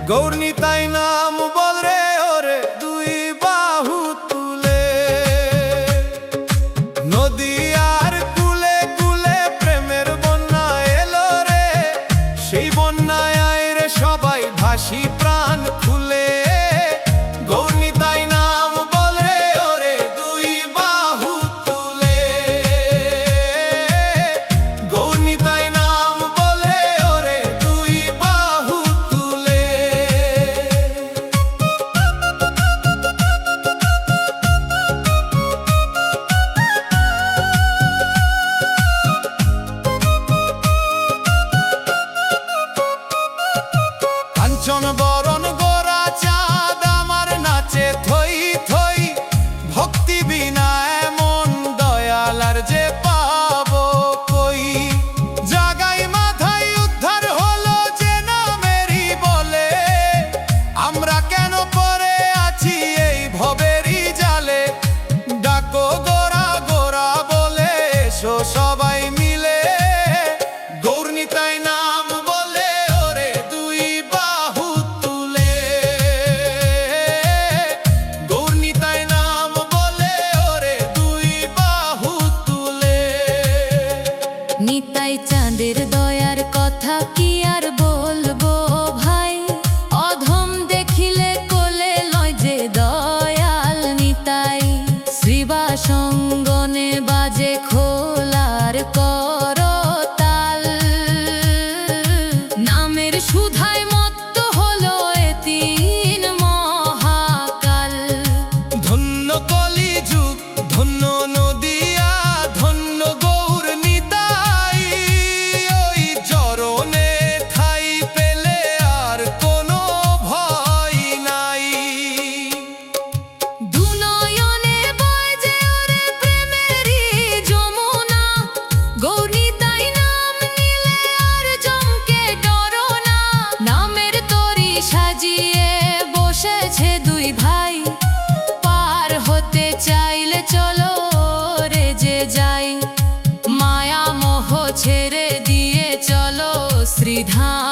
গৌরনিতাই নাম বল রে ওরে দুই বাহু তুলে। নদী আর কুলে কুলে প্রেমের বন্যা এলো রে, সেই বন্যায় আয় রে সবাই ভাসি প্রাণ খুলে। গৌরনিতাই নাম বল রে ওরে দুই বাহু তুলে। গৌরনিতাই নাম বল রে ওরে দুই বাহু তুলে। কাঞ্চন বরণ গোরা চাঁদ আমার নাচে থই থই, ভক্তি বিনা এমন দয়াল আর যে পাবো কই। জাগাই মাথায় উদ্ধার হলো যে নামেরই বলে, আমরা কেন পড়ে আছি এই ভবেরই জালে। ডাকো গোরা গোরা বলে এসো সবাই মিলে। গৌরনিতাই নাম বলে ওরে দুই বাহু তুলে। গৌরনিতাই নাম বলে ওরে দুই বাহু তুলে। নিতাই চাঁদের দয়ার কথা কি আর বলবো ভাই, অধম দেখিলে কোলে লয় যে দয়াল নিতাই। শ্রীবাসঙ্গনে বাজে খোলার করতাল, নামের সুধায় মত্ত হলো এ তিন মহাকাল। ধন্য কলি যুগ, ধন্য নদিয়া, ধন্য গৌরনিতাই। ওই চরণে ঠাই পেলে আর কোনো ভয় নাই। দুনয়নে বয় যে ওরে প্রেমেরই যমুনা, গৌরনিতাই নাম নিলে আর জমকে ডরো না। নামের তরি সাজিয়ে বসেছে দুই ভাই, পার হতে চাইলে চলো রে যে যাই। মায়া মোহ ছেড়ে দিয়ে চলো শ্রীধাম।